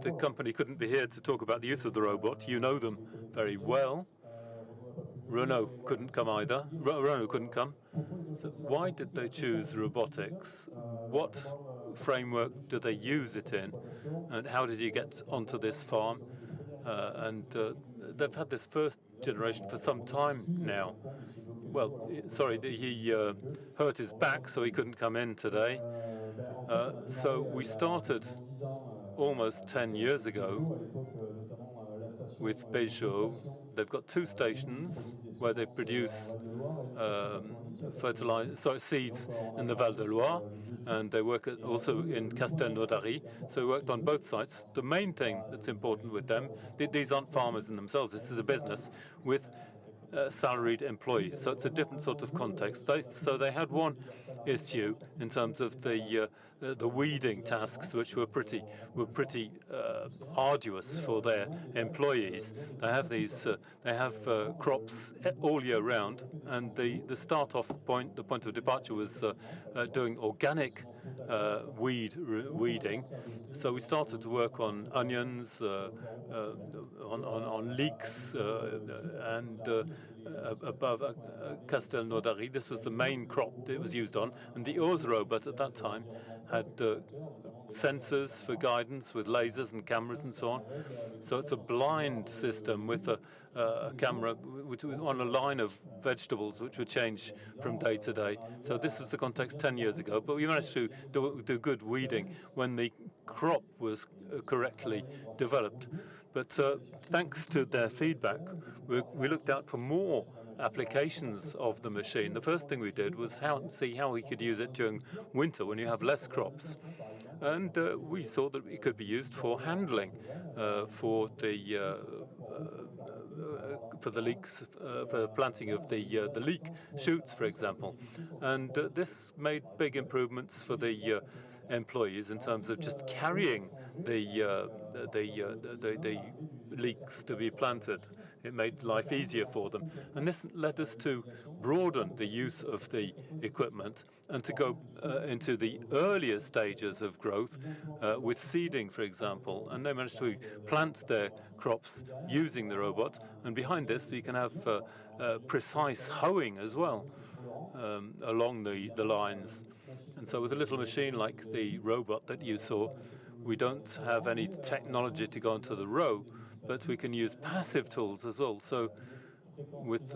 The company couldn't be here to talk about the use of the robot. You know them very well. Renault couldn't come either. Renault couldn't come. So why did they choose robotics? What framework do they use it in? And how did you get onto this farm? They've had this first generation for some time now. Well, sorry, he hurt his back, so he couldn't come in today. So we started almost 10 years ago with Peugeot. They've got 2 stations where they produce seeds in the Val de Loire, and they work also in Castelnaudary. So we worked on both sites. The main thing that's important with them, these aren't farmers in themselves. This is a business with salaried employees, so it's a different sort of context. So they had one issue in terms of the weeding tasks, which were pretty arduous for their employees. They have crops all year round, and the point of departure was doing organic weeding. So we started to work on onions, on leeks, and above Castelnaudary. This was the main crop that it was used on, and the Oz robot at that time had sensors for guidance with lasers and cameras and so on. So it's a blind system with a camera which was on a line of vegetables which would change from day to day. So this was the context 10 years ago, but we managed to do good weeding when the crop was correctly developed. But thanks to their feedback, we looked out for more applications of the machine. The first thing we did was see how we could use it during winter when you have less crops. And we saw that it could be used for handling, for the leeks, for planting of the leek shoots, for example. And this made big improvements for the employees in terms of just carrying the leeks to be planted. It made life easier for them. And this led us to broaden the use of the equipment and to go into the earlier stages of growth with seeding, for example. And they managed to plant their crops using the robot. And behind this, you can have precise hoeing as well along the lines. And so with a little machine like the robot that you saw, we don't have any technology to go onto the row, but we can use passive tools as well. So with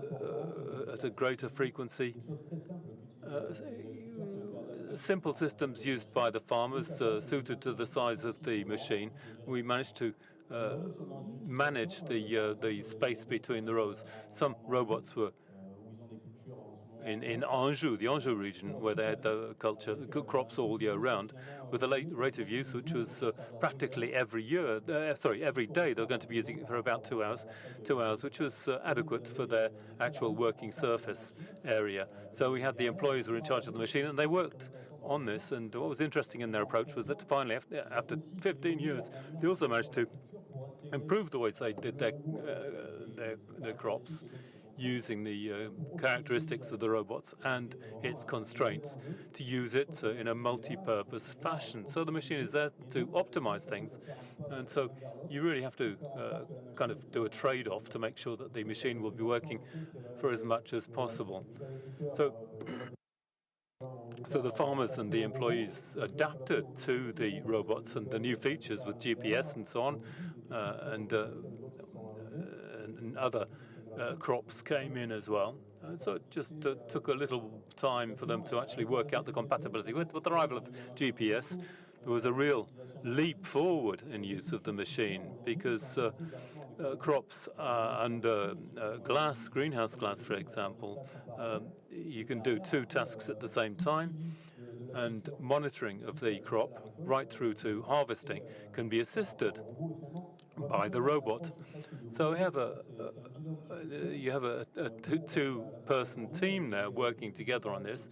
at a greater frequency, simple systems used by the farmers suited to the size of the machine, we managed to manage the space between the rows. Some robots were in Anjou, the Anjou region, where they had good crops all year round, with a rate of use which was practically every day. They were going to be using it for about 2 hours, which was adequate for their actual working surface area. So we had the employees who were in charge of the machine, and they worked on this. And what was interesting in their approach was that finally, after 15 years, they also managed to improve the ways they did their crops, using the characteristics of the robots and its constraints to use it in a multi-purpose fashion. So the machine is there to optimize things. And so you really have to kind of do a trade-off to make sure that the machine will be working for as much as possible. So the farmers and the employees adapted to the robots and the new features with GPS and so on, and other crops came in as well. So it just took a little time for them to actually work out the compatibility. With the arrival of GPS, there was a real leap forward in use of the machine, because crops under greenhouse glass, for example, you can do 2 tasks at the same time, and monitoring of the crop right through to harvesting can be assisted by the robot. So you have a 2-person team there working together on this,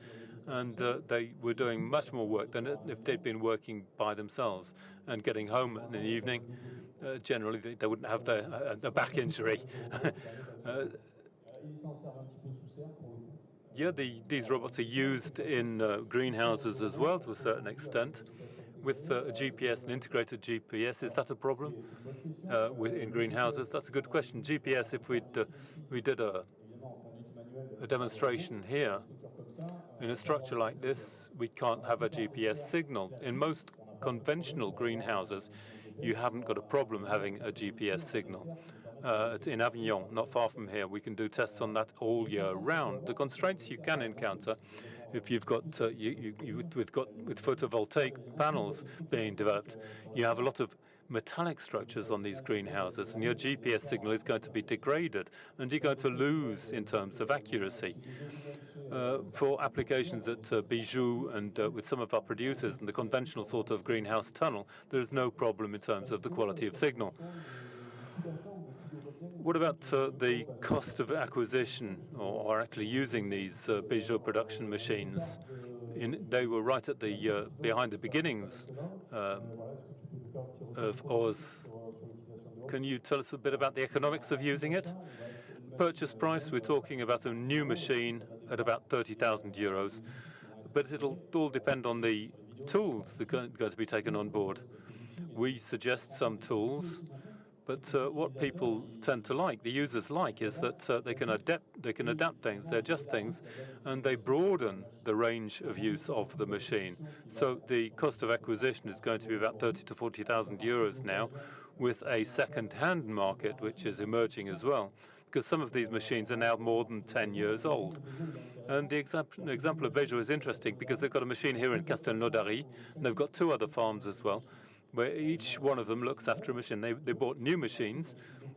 and they were doing much more work than if they'd been working by themselves and getting home in the evening. Generally, they wouldn't have a back injury. These robots are used in greenhouses as well to a certain extent. with a GPS, an integrated GPS, is that a problem in greenhouses? That's a good question. GPS, if we did a demonstration here, in a structure like this, we can't have a GPS signal. In most conventional greenhouses, you haven't got a problem having a GPS signal. It's in Avignon, not far from here. We can do tests on that all year round. The constraints you can encounter if you've got with photovoltaic panels being developed, you have a lot of metallic structures on these greenhouses, and your GPS signal is going to be degraded, and you're going to lose in terms of accuracy. For applications at Bijou and with some of our producers in the conventional sort of greenhouse tunnel, there's no problem in terms of the quality of signal. What about the cost of acquisition or actually using these Bijou production machines? They were right at the behind the beginnings of Oz. Can you tell us a bit about the economics of using it? Purchase price, we're talking about a new machine at about 30,000 euros, but it'll all depend on the tools that are going to be taken on board. We suggest some tools, but what people tend to like, the users like, is that they can adapt things, they adjust things, and they broaden the range of use of the machine. So the cost of acquisition is going to be about 30 to 40,000 euros now, with a second-hand market which is emerging as well, because some of these machines are now more than 10 years old. And the example of Bijou is interesting because they've got a machine here in Castelnaudary, and they've got two other farms as well, where each one of them looks after a machine. They bought new machines,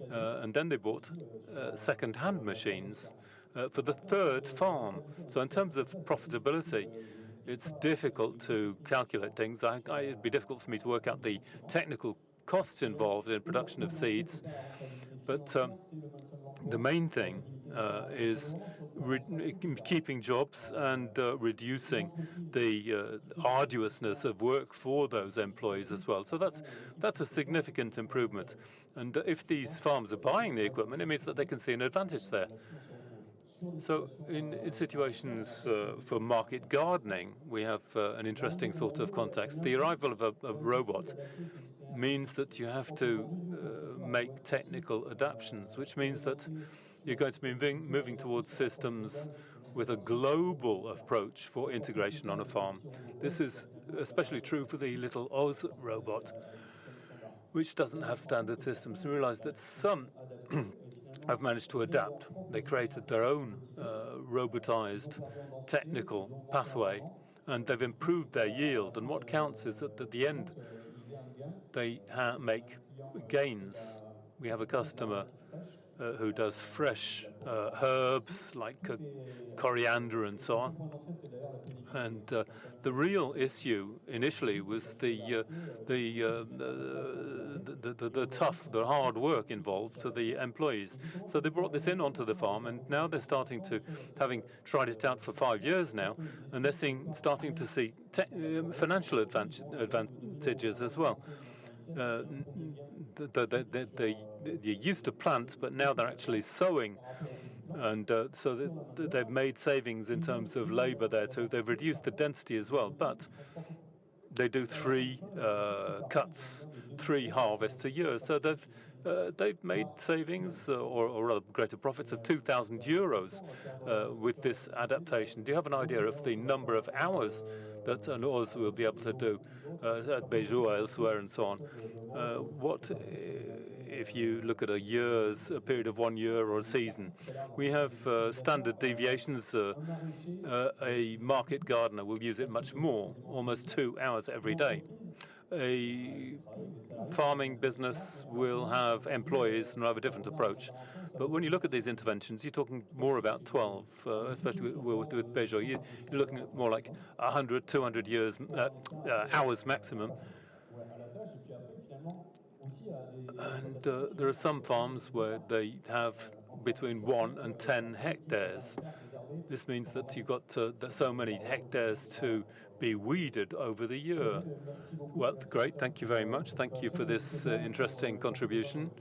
and then they bought second-hand machines for the third farm. So in terms of profitability, it's difficult to calculate things. It'd be difficult for me to work out the technical costs involved in production of seeds, but the main thing is keeping jobs and reducing the arduousness of work for those employees as well. So that's a significant improvement. And if these farms are buying the equipment, it means that they can see an advantage there. So in situations for market gardening, we have an interesting sort of context. The arrival of a robot means that you have to make technical adaptations, which means that you're going to be moving towards systems with a global approach for integration on a farm. This is especially true for the little Oz robot, which doesn't have standard systems. We realize that some have managed to adapt. They created their own robotized technical pathway, and they've improved their yield. And what counts is that at the end, they make gains. We have a customer who does fresh herbs like coriander and so on. And the real issue initially was the hard work involved to the employees. So they brought this in onto the farm, and now they're starting to, having tried it out for 5 years now, and they're starting to see financial advantages as well. They used to plant, but now they're actually sowing. And so they've made savings in terms of labor there too. They've reduced the density as well, but they do 3 cuts, 3 harvests a year. So they've made savings or rather greater profits of 2,000 euros with this adaptation. Do you have an idea of the number of hours that an Oz will be able to do at Bijou or elsewhere and so on? What if you look at a period of 1 year or a season? We have standard deviations. A market gardener will use it much more, almost 2 hours every day. A farming business will have employees and have a different approach. But when you look at these interventions, you're talking more about 12, especially with Bijou. You're looking at more like 100, 200 hours maximum. And there are some farms where they have between 1 and 10 hectares. This means that you've got so many hectares to be weeded over the year. Well, great. Thank you very much. Thank you for this interesting contribution.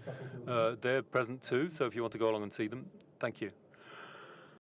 They're present too, so if you want to go along and see them, thank you.